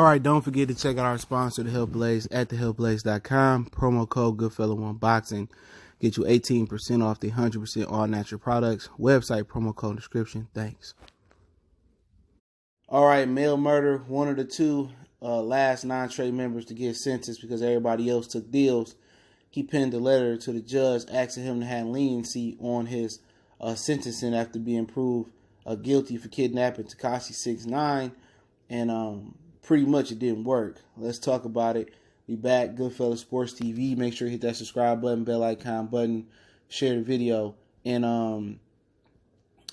All right, don't forget to check out our sponsor, The Health Blaze, at thehealthblaze.com. Promo code Goodfellow1Boxing. Get you 18% off the 100% all-natural products. Website, promo code, description. Thanks. All right, male murder, one of the two last non-trade members to get sentenced because everybody else took deals. He penned a letter to the judge asking him to have leniency on his sentencing after being proved guilty for kidnapping Tekashi 6ix9ine. And pretty much it didn't work. Let's talk about it. We back, Goodfellas Sports TV. Make sure you hit that subscribe button, bell icon button, share the video. And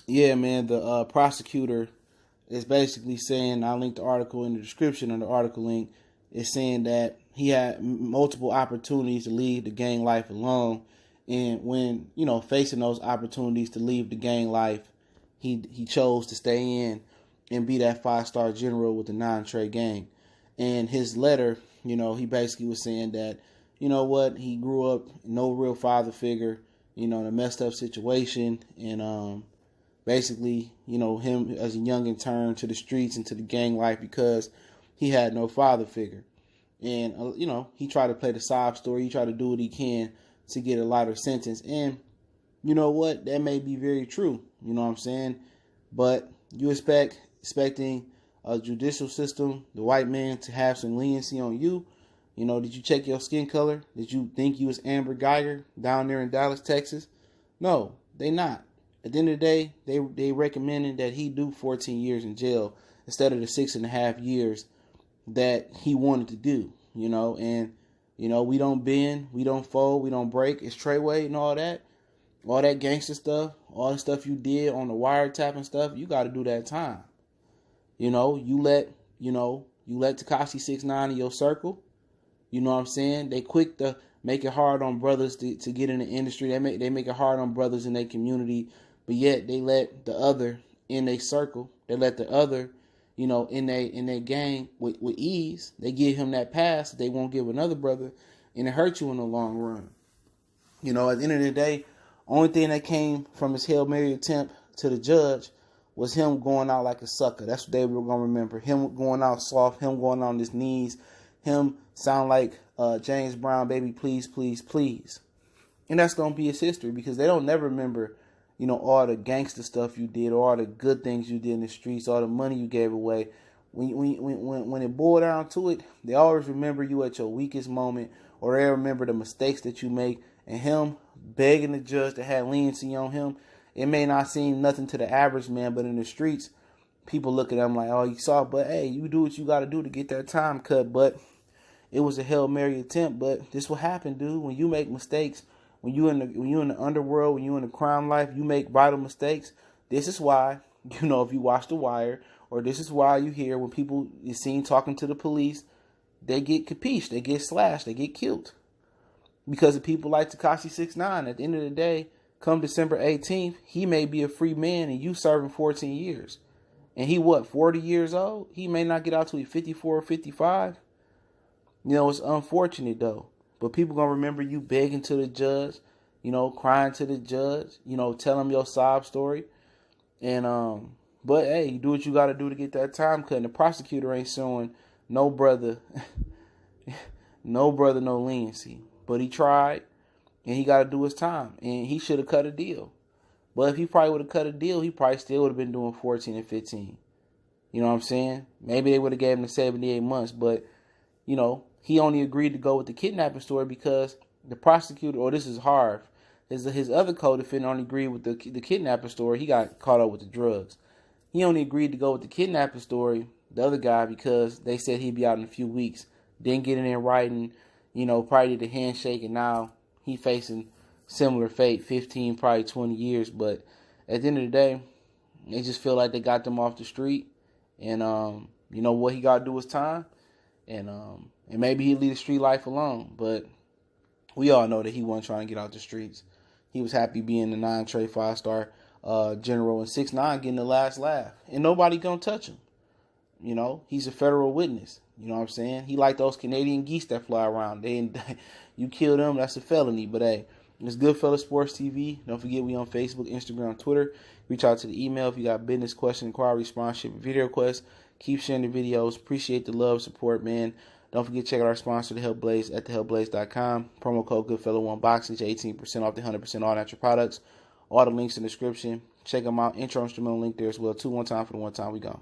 yeah, man, the prosecutor is basically saying, I'll link the article in the description on the article link, is saying that he had multiple opportunities to leave the gang life alone. And when, facing those opportunities to leave the gang life, he chose to stay in and be that 5-star general with the non-trade gang. And his letter, he basically was saying that, he grew up, no real father figure, in a messed up situation. And basically, him as a youngin' turned to the streets and to the gang life because he had no father figure. And, he tried to play the sob story. He tried to do what he can to get a lighter sentence. And you know what? That may be very true. You know what I'm saying? But you expecting a judicial system, the white man, to have some leniency on you. Did you check your skin color? Did you think you was Amber Geiger down there in Dallas, Texas? No, they not. At the end of the day, they recommended that he do 14 years in jail instead of the 6.5 years that he wanted to do. And we don't bend, we don't fold, we don't break. It's Treyway and all that gangster stuff, all the stuff you did on the wiretap and stuff. You got to do that time. You let Tekashi 6ix9ine in your circle. You know what I'm saying? They quick to make it hard on brothers to get in the industry. They make it hard on brothers in their community, but yet they let the other in their circle. They let the other, in their gang with ease. They give him that pass that they won't give another brother, and it hurts you in the long run. At the end of the day, only thing that came from his Hail Mary attempt to the judge was him going out like a sucker. That's what they were going to remember. Him going out soft, him going on his knees, him sound like James Brown, baby, please, please, please. And that's going to be his history because they don't never remember, all the gangster stuff you did, or all the good things you did in the streets, all the money you gave away. When it boiled down to it, they always remember you at your weakest moment, or they remember the mistakes that you make. And him begging the judge to have leniency on him, it may not seem nothing to the average man, but in the streets, people look at him like, oh, you saw, but hey, you do what you got to do to get that time cut. But it was a Hail Mary attempt. But this will happen, dude. When you make mistakes, when you in the underworld, when you in the crime life, you make vital mistakes. This is why, if you watch The Wire, or this is why you hear when people is seen talking to the police, they get capiche, they get slashed, they get killed. Because of people like Tekashi 6ix9ine. At the end of the day, come December 18th, he may be a free man and you serving 14 years. And he 40 years old? He may not get out till he's 54 or 55. It's unfortunate though. But people going to remember you begging to the judge, crying to the judge, telling him your sob story. And, but hey, you do what you got to do to get that time cut. And the prosecutor ain't showing no brother, no leniency. But he tried, and he got to do his time. And he should have cut a deal. But if he probably would have cut a deal, he probably still would have been doing 14 and 15. You know what I'm saying? Maybe they would have gave him the 78 months. But, he only agreed to go with the kidnapping story because the prosecutor, or this is Harv, his other co-defendant only agreed with the kidnapping story. He got caught up with the drugs. He only agreed to go with the kidnapping story, the other guy, because they said he'd be out in a few weeks. Didn't get it in writing. Probably did a handshake, and now he facing similar fate, 15, probably 20 years. But at the end of the day, they just feel like they got them off the street. And, what he got to do his time. And maybe he'd leave the street life alone. But we all know that he wasn't trying to get out the streets. He was happy being the non-trade 5-star general, and 6ix9ine getting the last laugh. And nobody going to touch him. He's a federal witness. You know what I'm saying? He like those Canadian geese that fly around. You kill them, that's a felony. But hey, it's Goodfellas Sports TV. Don't forget we on Facebook, Instagram, Twitter. Reach out to the email if you got business, question, inquiry, sponsorship, video requests. Keep sharing the videos. Appreciate the love, support, man. Don't forget to check out our sponsor, The Health Blaze, at thehealthblaze.com. Promo code Goodfellow1Boxing, 18% off the 100% all natural products. All the links in the description. Check them out. Intro instrumental link there as well. 2 1 time for the one time we go.